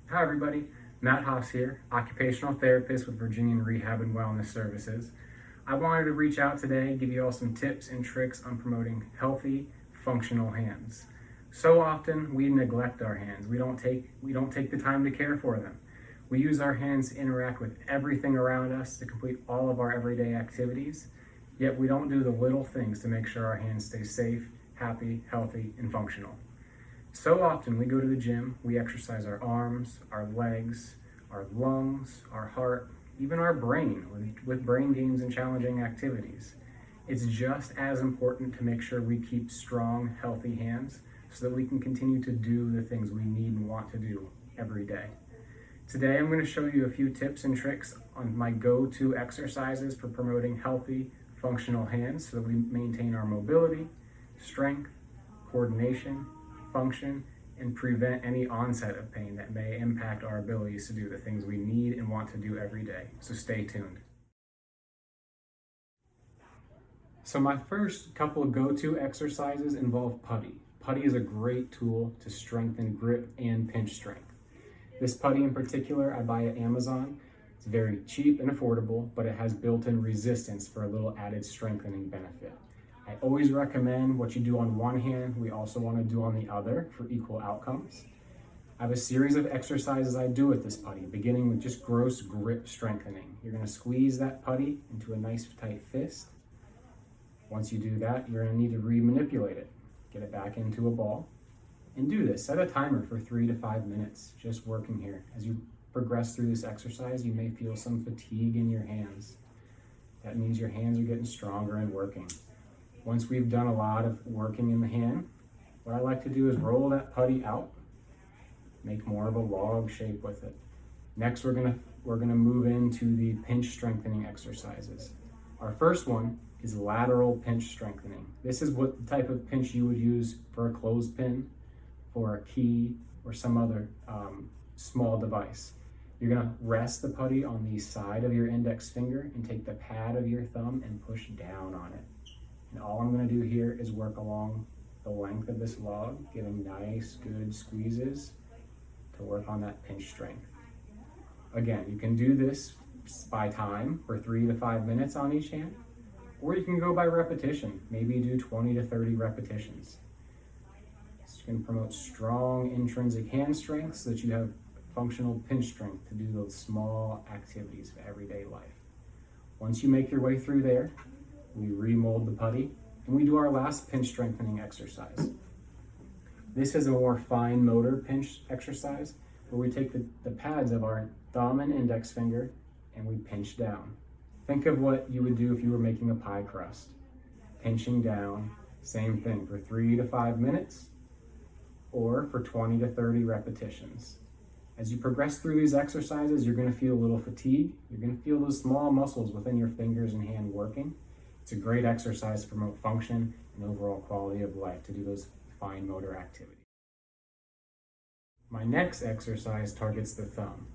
Hi everybody, Matt Haase here, Occupational Therapist with Virginian Rehab and Wellness Services. I wanted to reach out today and give you all some tips and tricks on promoting healthy, functional hands. So often we neglect our hands. We don't take the time to care for them. We use our hands to interact with everything around us to complete all of our everyday activities, yet we don't do the little things to make sure our hands stay safe, happy, healthy, and functional. So often we go to the gym, we exercise our arms, our legs, our lungs, our heart, even our brain with brain games and challenging activities. It's just as important to make sure we keep strong, healthy hands so that we can continue to do the things we need and want to do every day. Today I'm going to show you a few tips and tricks on my go-to exercises for promoting healthy, functional hands so that we maintain our mobility, strength, coordination, function, and prevent any onset of pain that may impact our abilities to do the things we need and want to do every day. So stay tuned. So my first couple of go-to exercises involve putty. Putty is a great tool to strengthen grip and pinch strength. This putty in particular I buy at Amazon. It's very cheap and affordable, but it has built-in resistance for a little added strengthening benefit. I always recommend what you do on one hand, we also want to do on the other for equal outcomes. I have a series of exercises I do with this putty, beginning with just gross grip strengthening. You're going to squeeze that putty into a nice tight fist. Once you do that, you're going to need to re-manipulate it. Get it back into a ball. And do this. Set a timer for 3 to 5 minutes, just working here. As you progress through this exercise, you may feel some fatigue in your hands. That means your hands are getting stronger and working. Once we've done a lot of working in the hand, what I like to do is roll that putty out, make more of a log shape with it. Next, we're gonna move into the pinch strengthening exercises. Our first one is lateral pinch strengthening. This is what the type of pinch you would use for a clothespin, for a key, or some other small device. You're gonna rest the putty on the side of your index finger and take the pad of your thumb and push down on it. And all I'm going to do here is work along the length of this log, giving nice, good squeezes to work on that pinch strength. Again, you can do this by time for 3 to 5 minutes on each hand, or you can go by repetition, maybe do 20 to 30 repetitions. This can promote strong intrinsic hand strength so that you have functional pinch strength to do those small activities of everyday life. Once you make your way through there, we remold the putty, and we do our last pinch strengthening exercise. This is a more fine motor pinch exercise where we take the pads of our thumb and index finger and we pinch down. Think of what you would do if you were making a pie crust. Pinching down, same thing for 3 to 5 minutes or for 20 to 30 repetitions. As you progress through these exercises, you're going to feel a little fatigue. You're going to feel those small muscles within your fingers and hand working. It's a great exercise to promote function and overall quality of life to do those fine motor activities. My next exercise targets the thumb.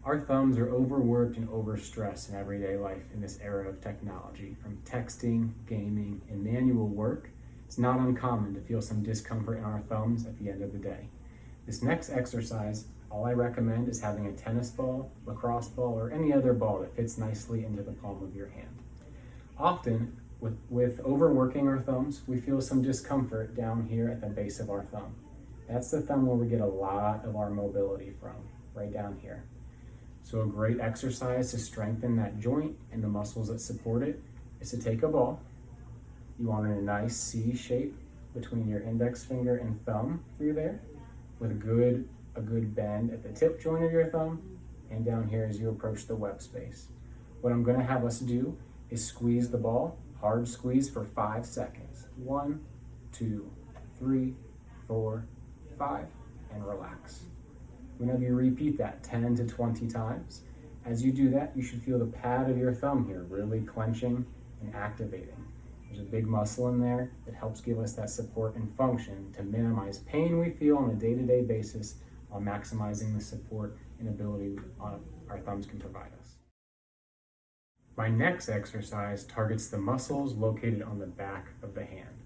Our thumbs are overworked and overstressed in everyday life in this era of technology. From texting, gaming, and manual work, it's not uncommon to feel some discomfort in our thumbs at the end of the day. This next exercise, all I recommend is having a tennis ball, lacrosse ball, or any other ball that fits nicely into the palm of your hand. Often, with overworking our thumbs, we feel some discomfort down here at the base of our thumb. That's the thumb where we get a lot of our mobility from, right down here. So a great exercise to strengthen that joint and the muscles that support it is to take a ball. You want a nice C shape between your index finger and thumb through there, with a good bend at the tip joint of your thumb and down here as you approach the web space. What I'm going to have us do is squeeze the ball, hard squeeze for 5 seconds. 1, 2, 3, 4, 5, and relax. I'm going to have you repeat that 10 to 20 times. As you do that, you should feel the pad of your thumb here really clenching and activating. There's a big muscle in there that helps give us that support and function to minimize pain we feel on a day-to-day basis while maximizing the support and ability our thumbs can provide us. My next exercise targets the muscles located on the back of the hand.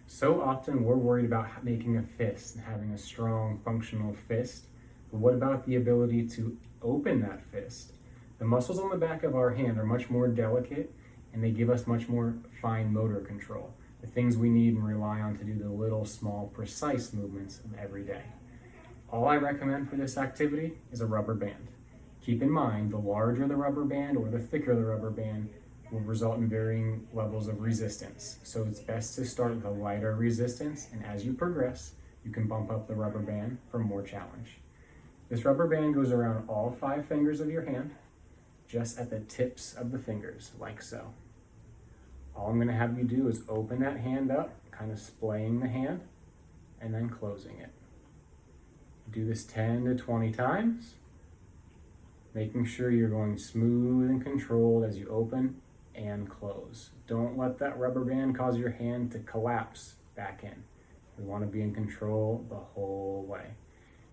So often we're worried about making a fist and having a strong functional fist, But what about the ability to open that fist? The muscles on the back of our hand are much more delicate and they give us much more fine motor control, the things we need and rely on to do the little, small, precise movements of every day. All I recommend for this activity is a rubber band. Keep in mind, the larger the rubber band or the thicker the rubber band will result in varying levels of resistance. So it's best to start with a lighter resistance, and as you progress, you can bump up the rubber band for more challenge. This rubber band goes around all 5 fingers of your hand, just at the tips of the fingers, like so. All I'm gonna have you do is open that hand up, kind of splaying the hand, and then closing it. Do this 10 to 20 times, making sure you're going smooth and controlled as you open and close. Don't let that rubber band cause your hand to collapse back in. We want to be in control the whole way.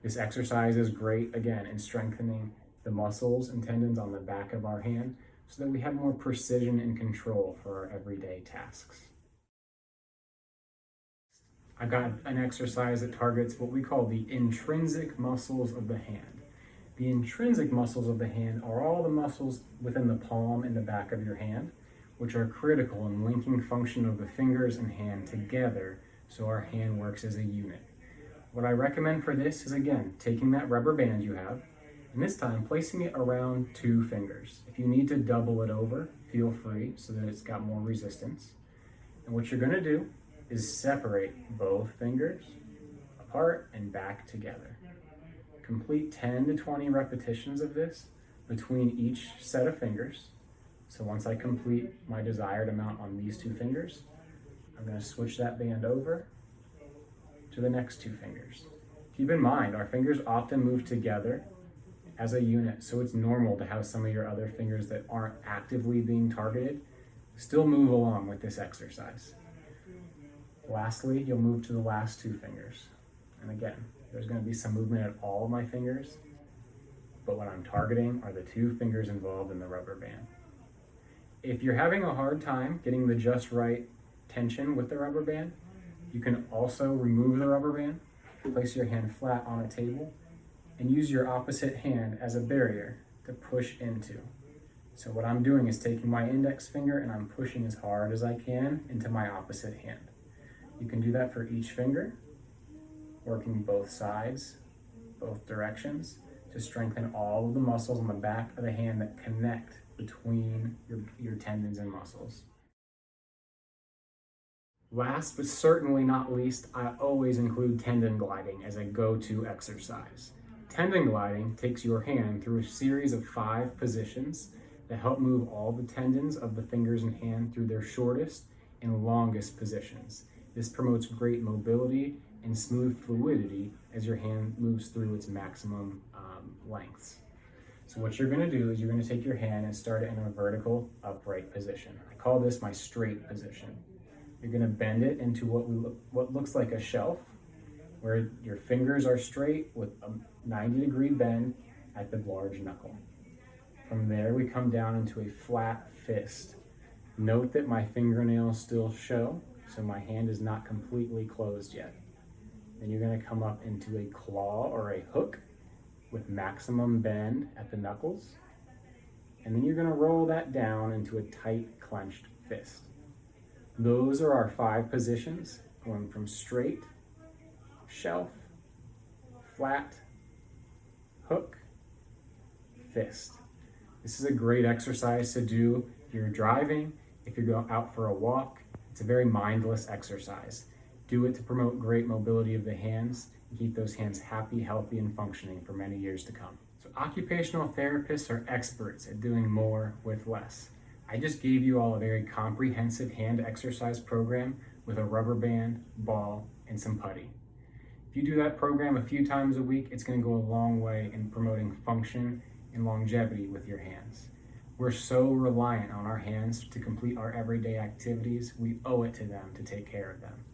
This exercise is great, again, in strengthening the muscles and tendons on the back of our hand so that we have more precision and control for our everyday tasks. I've got an exercise that targets what we call the intrinsic muscles of the hand. The intrinsic muscles of the hand are all the muscles within the palm and the back of your hand, which are critical in linking function of the fingers and hand together so our hand works as a unit. What I recommend for this is, again, taking that rubber band you have, and this time placing it around 2 fingers. If you need to double it over, feel free so that it's got more resistance. And what you're gonna do is separate both fingers apart and back together. Complete 10 to 20 repetitions of this between each set of fingers. So once I complete my desired amount on these 2 fingers, I'm going to switch that band over to the next 2 fingers. Keep in mind, our fingers often move together as a unit, so it's normal to have some of your other fingers that aren't actively being targeted still move along with this exercise. Lastly, you'll move to the last 2 fingers. And again, there's going to be some movement at all of my fingers, but what I'm targeting are the 2 fingers involved in the rubber band. If you're having a hard time getting the just right tension with the rubber band, you can also remove the rubber band, place your hand flat on a table, and use your opposite hand as a barrier to push into. So what I'm doing is taking my index finger and I'm pushing as hard as I can into my opposite hand. You can do that for each finger, working both sides, both directions, to strengthen all of the muscles on the back of the hand that connect between your tendons and muscles. Last but certainly not least, I always include tendon gliding as a go-to exercise. Tendon gliding takes your hand through a series of 5 positions that help move all the tendons of the fingers and hand through their shortest and longest positions. This promotes great mobility and smooth fluidity as your hand moves through its maximum lengths. So what you're going to do is you're going to take your hand and start it in a vertical upright position. I call this my straight position. You're going to bend it into what looks like a shelf, where your fingers are straight with a 90-degree bend at the large knuckle. From there, we come down into a flat fist. Note that my fingernails still show, so my hand is not completely closed yet. Then you're going to come up into a claw or a hook with maximum bend at the knuckles. And then you're going to roll that down into a tight clenched fist. Those are our 5 positions, going from straight, shelf, flat, hook, fist. This is a great exercise to do if you're driving, if you're going out for a walk. It's a very mindless exercise. Do it to promote great mobility of the hands and keep those hands happy, healthy, and functioning for many years to come. So occupational therapists are experts at doing more with less. I just gave you all a very comprehensive hand exercise program with a rubber band, ball, and some putty. If you do that program a few times a week, it's going to go a long way in promoting function and longevity with your hands. We're so reliant on our hands to complete our everyday activities, we owe it to them to take care of them.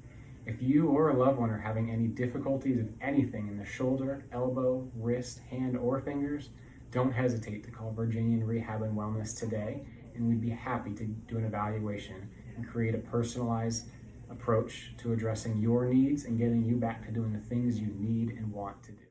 If you or a loved one are having any difficulties of anything in the shoulder, elbow, wrist, hand, or fingers, don't hesitate to call Virginian Rehab and Wellness today, and we'd be happy to do an evaluation and create a personalized approach to addressing your needs and getting you back to doing the things you need and want to do.